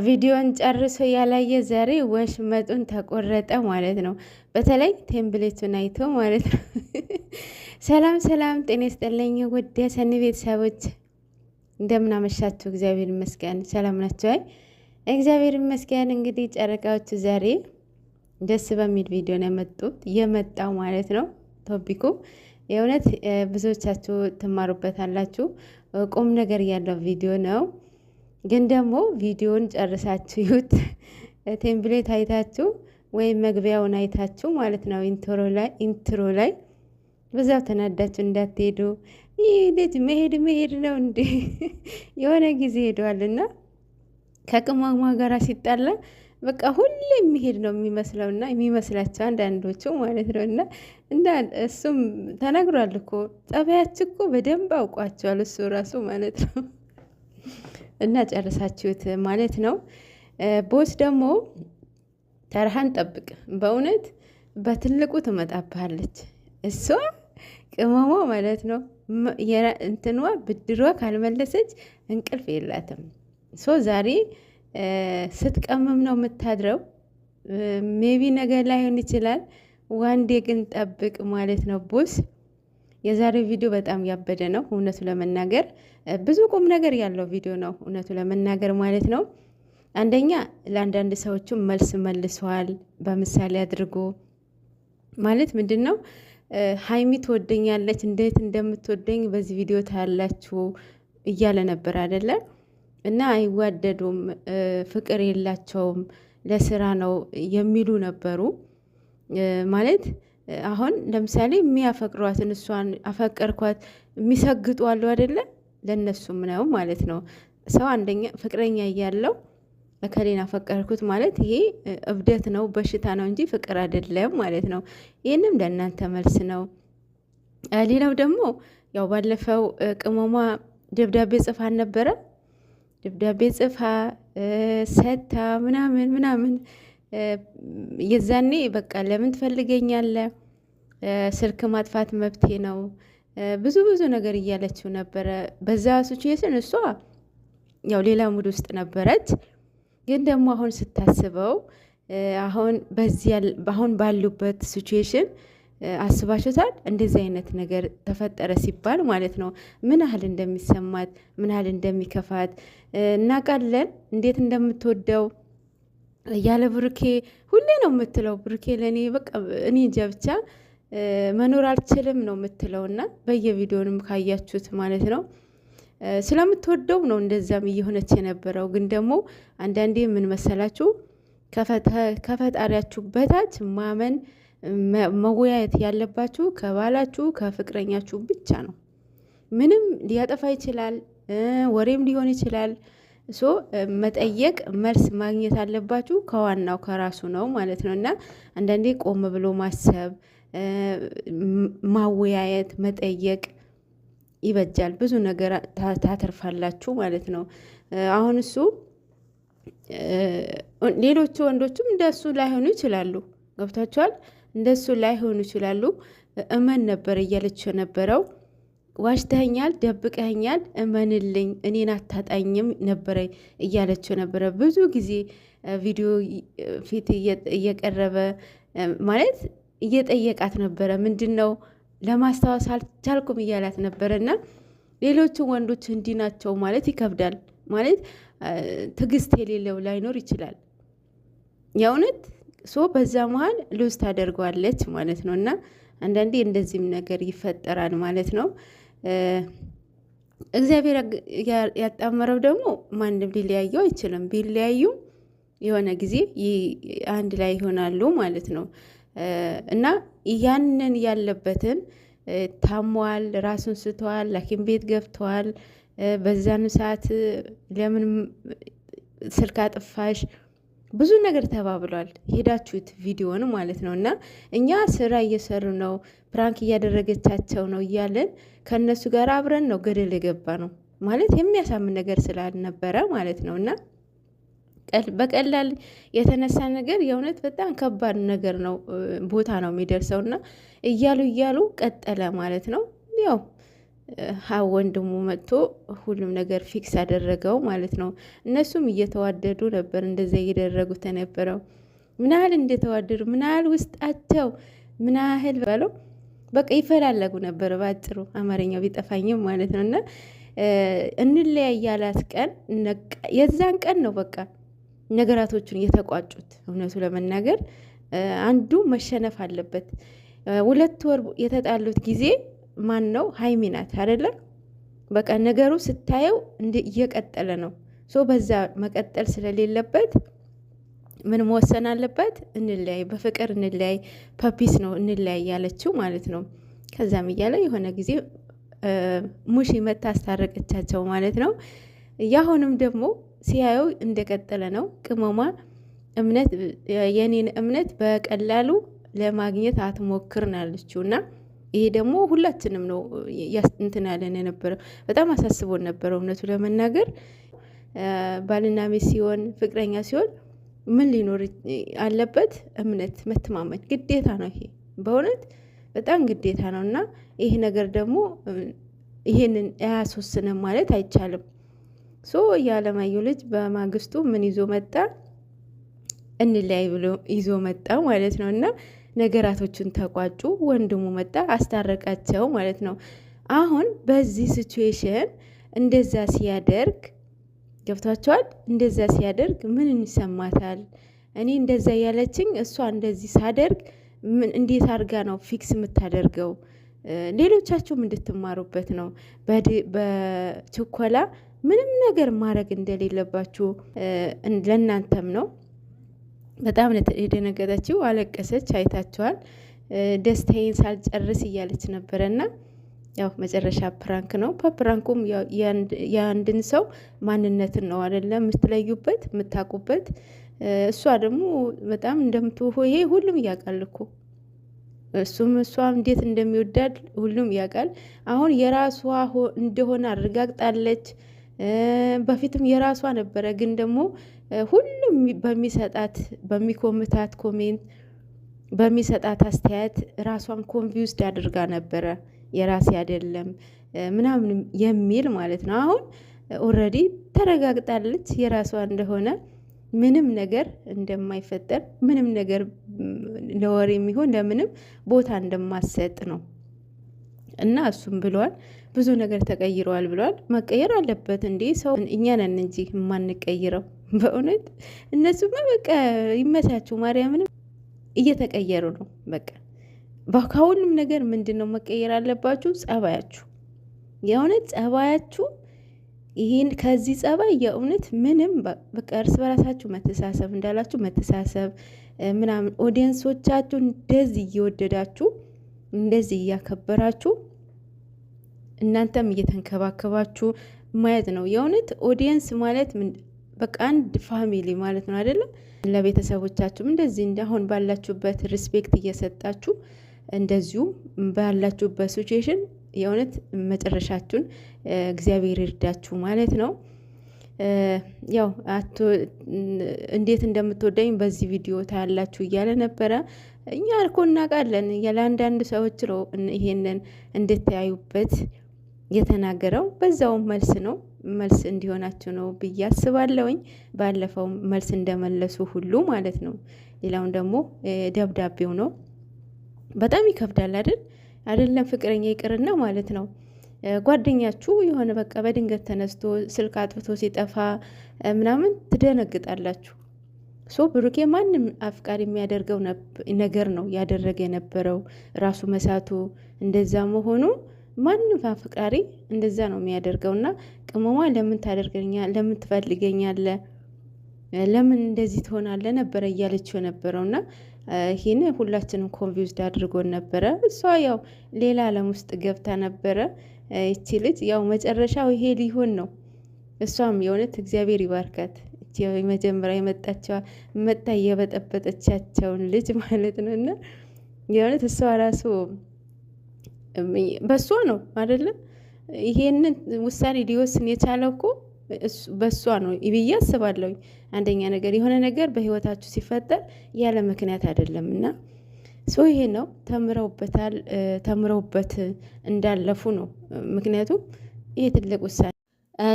ቪዲዮን ጨርሶ ያላየ ዛሬ ወሽመጡን ተቆረጠ ማለት ነው። በተለይ ቴምፕሌቱን አይቶ ማለት ነው። ሰላም ሰላም፣ ጤና ይስጥልኝ ውድ የሰኒ ቤተሰቦች እንደምን አመሻችሁ? እግዚአብሔር ይመስገን ሰላም ናቸው። እግዚአብሔር ይመስገን። እንግዲህ ጨረቃዎቹ ዛሬ ደስ በሚል ቪዲዮ ነው የመጣው ማለት ነው። ቶፒኩ የእውነት ብዙዎቻችሁ ትማሩበታላችሁ። ቁም ነገር ያለው ቪዲዮ ነው። ግን ደግሞ ቪዲዮን ጨርሳችሁ ይሁት ቴምፕሌት አይታችሁ ወይም መግቢያውን አይታችሁ ማለት ነው። ኢንትሮ ላይ በዛው ተናዳችሁ እንዳትሄዱ። ይህ ልጅ መሄድ ነው እንዴ? የሆነ ጊዜ ሄደዋልና ከቅመሟ ጋራ ሲጣላ በቃ ሁሌ የሚሄድ ነው የሚመስለውና የሚመስላቸው አንዳንዶቹ ማለት ነው። እና እሱም ተናግሯል እኮ ጸባያችሁ እኮ በደንብ አውቋቸዋል እሱ ራሱ ማለት ነው። እና ጨርሳችሁት ማለት ነው። ቦስ ደግሞ ተርሃን ጠብቅ፣ በእውነት በትልቁ ትመጣብሃለች እሷ ቅመሟ ማለት ነው። እንትኗ ብድሯ ካልመለሰች እንቅልፍ የላትም። ሶ ዛሬ ስትቀምም ነው የምታድረው። ሜቢ ነገር ላይሆን ይችላል። ዋንዴ ግን ጠብቅ ማለት ነው ቦስ። የዛሬው ቪዲዮ በጣም ያበደ ነው እውነቱ ለመናገር ብዙ ቁም ነገር ያለው ቪዲዮ ነው እውነቱ ለመናገር ማለት ነው። አንደኛ ለአንዳንድ ሰዎችም መልስ መልሰዋል በምሳሌ አድርጎ ማለት ምንድን ነው ሀይሚ ትወደኛለች እንዴት እንደምትወደኝ በዚህ ቪዲዮ ታያላችሁ እያለ ነበር አይደለ? እና አይዋደዱም፣ ፍቅር የላቸውም፣ ለስራ ነው የሚሉ ነበሩ ማለት አሁን ለምሳሌ የሚያፈቅሯትን እሷን አፈቀርኳት የሚሰግጡ አሉ አይደለ? ለነሱም ነው ማለት ነው። ሰው አንደኛ ፍቅረኛ እያለው እከሌን አፈቀርኩት ማለት ይሄ እብደት ነው፣ በሽታ ነው እንጂ ፍቅር አይደለም ማለት ነው። ይህንም ለእናንተ መልስ ነው። ሌላው ደግሞ ያው ባለፈው ቅመሟ ደብዳቤ ጽፋ ነበረ። ደብዳቤ ጽፋ ሰታ ምናምን የዛኔ በቃ ለምን ትፈልገኛለህ? ስልክ ማጥፋት መብቴ ነው፣ ብዙ ነገር እያለችው ነበረ። በዛ ሲቹዌሽን እሷ ያው ሌላ ሙድ ውስጥ ነበረች። ግን ደግሞ አሁን ስታስበው አሁን ባሉበት ሲቹዌሽን አስባችሁታል? እንደዚህ አይነት ነገር ተፈጠረ ሲባል ማለት ነው ምን ያህል እንደሚሰማት ምን ያህል እንደሚከፋት እናውቃለን። እንዴት እንደምትወደው ያለ ብሩኬ ሁሌ ነው የምትለው። ብሩኬ ለእኔ በቃ እኔ እንጃ ብቻ መኖር አልችልም ነው የምትለው። እና በየቪዲዮንም ካያችሁት ማለት ነው ስለምትወደው ነው እንደዛም እየሆነች የነበረው። ግን ደግሞ አንዳንዴ ምን መሰላችሁ ከፈጣሪያችሁ በታች ማመን መወያየት ያለባችሁ ከባላችሁ ከፍቅረኛችሁ ብቻ ነው። ምንም ሊያጠፋ ይችላል፣ ወሬም ሊሆን ይችላል። መጠየቅ መልስ ማግኘት አለባችሁ ከዋናው ከራሱ ነው ማለት ነው። እና አንዳንዴ ቆም ብሎ ማሰብ፣ ማወያየት፣ መጠየቅ ይበጃል። ብዙ ነገር ታተርፋላችሁ ማለት ነው። አሁን እሱ ሌሎቹ ወንዶችም እንደሱ ላይሆኑ ይችላሉ። ገብታችኋል? እንደሱ ላይሆኑ ይችላሉ። እመን ነበር እያለችው ነበረው። ዋሽተኸኛል፣ ደብቀኸኛል፣ እመንልኝ፣ እኔን አታጣኝም ነበረ እያለችው ነበረ። ብዙ ጊዜ ቪዲዮ ፊት እየቀረበ ማለት እየጠየቃት ነበረ። ምንድን ነው ለማስታወስ አልቻልኩም እያላት ነበረ። እና ሌሎቹ ወንዶች እንዲህ ናቸው ማለት ይከብዳል። ማለት ትዕግስት የሌለው ላይኖር ይችላል የእውነት በዛ መሀል ሉዝ ታደርገዋለች ማለት ነው። እና አንዳንዴ እንደዚህም ነገር ይፈጠራል ማለት ነው። እግዚአብሔር ያጣመረው ደግሞ ማንም ሊለያየው አይችልም። ቢለያዩ የሆነ ጊዜ አንድ ላይ ይሆናሉ ማለት ነው። እና ያንን ያለበትን ታሟል፣ ራሱን ስተዋል፣ ሐኪም ቤት ገብተዋል። በዛን ሰዓት ለምን ስልክ አጥፋሽ ብዙ ነገር ተባብሏል። ሄዳችሁት ቪዲዮን ማለት ነው። እና እኛ ስራ እየሰሩ ነው፣ ፕራንክ እያደረገቻቸው ነው እያለን ከእነሱ ጋር አብረን ነው ገደል የገባ ነው ማለት የሚያሳምን ነገር ስላልነበረ ማለት ነው። እና በቀላል የተነሳ ነገር የእውነት በጣም ከባድ ነገር ነው፣ ቦታ ነው የሚደርሰው። እና እያሉ ቀጠለ ማለት ነው። ያው ወንድሙ መጥቶ ሁሉም ነገር ፊክስ አደረገው ማለት ነው። እነሱም እየተዋደዱ ነበር እንደዛ እየደረጉት የነበረው። ምን ያህል እንደተዋደዱ ምን ያህል ውስጣቸው ምን ያህል በለው በቃ ይፈላለጉ ነበር። ባጭሩ አማርኛው ቢጠፋኝም ማለት ነው። እና እንለያይ ያላት ቀን የዛን ቀን ነው በቃ ነገራቶቹን እየተቋጩት። እውነቱ ለመናገር አንዱ መሸነፍ አለበት። 2 ወር የተጣሉት ጊዜ ማን ነው? ሀይሚ ናት አይደለም? በቃ ነገሩ ስታየው እየቀጠለ ነው። በዛ መቀጠል ስለሌለበት ምን መወሰን አለበት? እንለያይ፣ በፍቅር እንለያይ፣ ፐፒስ ነው እንለያይ ያለችው ማለት ነው። ከዛም እያለ የሆነ ጊዜ ሙሽ መታ አስታረቀቻቸው ማለት ነው። ያሁንም ደግሞ ሲያየው እንደቀጠለ ነው። ቅመሟ የኔን እምነት በቀላሉ ለማግኘት አትሞክር ነው ያለችው። እና ይሄ ደግሞ ሁላችንም ነው እንትን ያለን የነበረው። በጣም አሳስቦን ነበረው እውነቱ ለመናገር ባልና ሚስት ሲሆን ፍቅረኛ ሲሆን ምን ሊኖር አለበት? እምነት፣ መተማመን ግዴታ ነው። ይሄ በእውነት በጣም ግዴታ ነው። እና ይሄ ነገር ደግሞ ይሄንን አያስወስንም ማለት አይቻልም። የአለማየሁ ልጅ በማግስቱ ምን ይዞ መጣ? እንለያይ ብሎ ይዞ መጣ ማለት ነው። እና ነገራቶችን ተቋጩ። ወንድሙ መጣ አስታረቃቸው ማለት ነው። አሁን በዚህ ሲቹዌሽን እንደዛ ሲያደርግ ገብቷቸዋል። እንደዛ ሲያደርግ ምን እንሰማታል? እኔ እንደዛ ያለችኝ እሷ እንደዚህ ሳደርግ እንዴት አድርጋ ነው ፊክስ የምታደርገው? ሌሎቻችሁም እንድትማሩበት ነው። በችኮላ ምንም ነገር ማድረግ እንደሌለባችሁ ለእናንተም ነው። በጣም የደነገጠችው አለቀሰች፣ አይታችኋል። ደስታዬን ሳልጨርስ እያለች ነበረና ያው መጨረሻ ፕራንክ ነው። በፕራንኩም የአንድን ሰው ማንነትን ነው አይደለም የምትለዩበት የምታውቁበት። እሷ ደግሞ በጣም ይሄ ሁሉም ያውቃል እኮ እሱም እሷም እንዴት እንደሚወዳድ ሁሉም ያውቃል። አሁን የራሷ እንደሆነ አረጋግጣለች። በፊትም የራሷ ነበረ፣ ግን ደግሞ ሁሉም በሚኮምታት ኮሜንት በሚሰጣት አስተያየት ራሷን ኮንፊውዝድ አድርጋ ነበረ። የራሴ አይደለም ምናምን የሚል ማለት ነው። አሁን ኦልሬዲ ተረጋግጣለች የራሷ እንደሆነ፣ ምንም ነገር እንደማይፈጠር፣ ምንም ነገር ለወሬ የሚሆን ለምንም ቦታ እንደማሰጥ ነው። እና እሱም ብለዋል ብዙ ነገር ተቀይረዋል ብለዋል። መቀየር አለበት እንዴ ሰው፣ እኛ ነን እንጂ የማንቀይረው። በእውነት እነሱማ በቃ ይመቻችሁ። ማርያምንም እየተቀየሩ ነው በቃ። ከሁሉም ነገር ምንድን ነው መቀየር አለባችሁ? ጸባያችሁ፣ የእውነት ጸባያችሁ። ይህን ከዚህ ጸባይ የእውነት ምንም በቃ እርስ በራሳችሁ መተሳሰብ እንዳላችሁ መተሳሰብ ምናምን፣ ኦዲየንሶቻችሁ እንደዚህ እየወደዳችሁ እንደዚህ እያከበራችሁ እናንተም እየተንከባከባችሁ ማየት ነው። የእውነት ኦዲየንስ ማለት በቃ አንድ ፋሚሊ ማለት ነው አይደለም? ለቤተሰቦቻችሁም እንደዚህ አሁን ባላችሁበት ሪስፔክት እየሰጣችሁ እንደዚሁም ባላችሁበት ሲቹዌሽን የእውነት መጨረሻችሁን እግዚአብሔር ይርዳችሁ ማለት ነው። ያው እንዴት እንደምትወደኝ በዚህ ቪዲዮ ታያላችሁ እያለ ነበረ። እኛ እኮ እናውቃለን። ለአንዳንድ ሰዎች ነው ይሄንን እንድታዩበት የተናገረው። በዛውም መልስ እንዲሆናችሁ ነው ብዬ አስባለሁኝ። ባለፈው መልስ እንደመለሱ ሁሉ ማለት ነው። ሌላውን ደግሞ ደብዳቤው ነው። በጣም ይከብዳል አይደለም? ፍቅረኛ ይቅርና ማለት ነው ጓደኛችሁ የሆነ በቃ በድንገት ተነስቶ ስልክ አጥፍቶ ሲጠፋ ምናምን ትደነግጣላችሁ። ብሩኬ ማንም አፍቃሪ የሚያደርገው ነገር ነው ያደረገ የነበረው። ራሱ መሳቱ እንደዛ መሆኑ ማንም አፍቃሪ እንደዛ ነው የሚያደርገውና ቅመሟ ለምን ለምን ትፈልገኛለ? ለምን እንደዚህ ትሆናለ ነበረ እያለችው ነበረውና ይህን ሁላችንም ኮንፊውዝድ አድርጎን ነበረ። እሷ ያው ሌላ ዓለም ውስጥ ገብታ ነበረ። ይቺ ልጅ ያው መጨረሻው ይሄ ሊሆን ነው። እሷም የእውነት እግዚአብሔር ይባርካት። መጀመሪያ መጣ እየበጠበጠቻቸውን ልጅ ማለት ነው። እና የእውነት እሷ ራሱ በሷ ነው አይደለም ይሄንን ውሳኔ ሊወስን የቻለው እኮ በሷ ነው ብዬ አስባለሁ። አንደኛ ነገር የሆነ ነገር በህይወታችሁ ሲፈጠር ያለ ምክንያት አይደለም እና ይሄ ነው ተምረውበታል። ተምረውበት እንዳለፉ ነው። ምክንያቱም ይሄ ትልቅ ውሳኔ።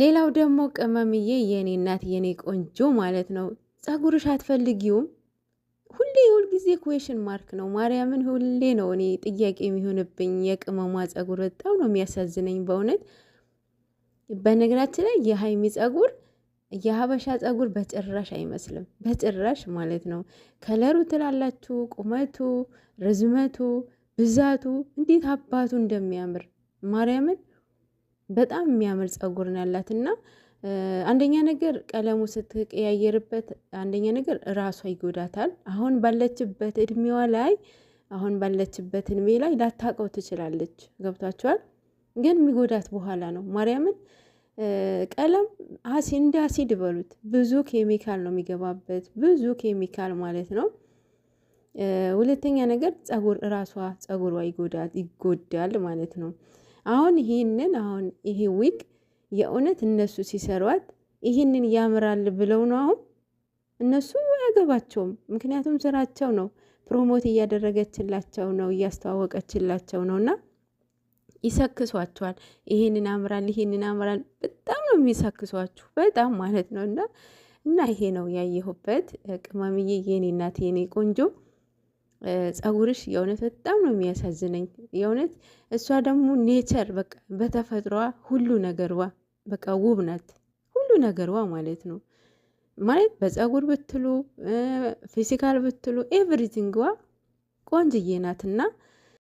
ሌላው ደግሞ ቅመምዬ የኔ እናት የኔ ቆንጆ ማለት ነው ጸጉርሽ አትፈልጊውም? ሁሌ ሁልጊዜ ኩዌሽን ማርክ ነው። ማርያምን ሁሌ ነው እኔ ጥያቄ የሚሆንብኝ የቅመሟ ጸጉር በጣም ነው የሚያሳዝነኝ በእውነት። በነገራችን ላይ የሀይሚ ጸጉር የሀበሻ ጸጉር በጭራሽ አይመስልም፣ በጭራሽ ማለት ነው። ከለሩ ትላላችሁ፣ ቁመቱ፣ ርዝመቱ፣ ብዛቱ እንዴት አባቱ እንደሚያምር ማርያምን በጣም የሚያምር ጸጉር ነው ያላት እና አንደኛ ነገር ቀለሙ ስትቀያየርበት፣ አንደኛ ነገር ራሷ ይጎዳታል። አሁን ባለችበት እድሜ ላይ ላታቀው ትችላለች። ገብቷቸዋል። ግን የሚጎዳት በኋላ ነው። ማርያምን ቀለም እንደ አሲድ በሉት ብዙ ኬሚካል ነው የሚገባበት፣ ብዙ ኬሚካል ማለት ነው። ሁለተኛ ነገር ራሷ ጸጉሯ ይጎዳል ማለት ነው። አሁን ይሄ ዊግ የእውነት እነሱ ሲሰሯት ይህንን ያምራል ብለው ነው። አሁን እነሱ አያገባቸውም፣ ምክንያቱም ስራቸው ነው። ፕሮሞት እያደረገችላቸው ነው፣ እያስተዋወቀችላቸው ነው። እና ይሰክሷቸዋል። ይህንን አምራል በጣም ነው የሚሰክሷችሁ፣ በጣም ማለት ነው። እና ይሄ ነው ያየሁበት። ቅመምዬ የኔ እናት የኔ ቆንጆ ጸጉርሽ የእውነት በጣም ነው የሚያሳዝነኝ የእውነት። እሷ ደግሞ ኔቸር በቃ በተፈጥሯ ሁሉ ነገሯ በቃ ውብ ናት፣ ሁሉ ነገሯ ማለት ነው። ማለት በጸጉር ብትሉ ፊዚካል ብትሉ ኤቭሪቲንግዋ ቆንጅዬ ናትና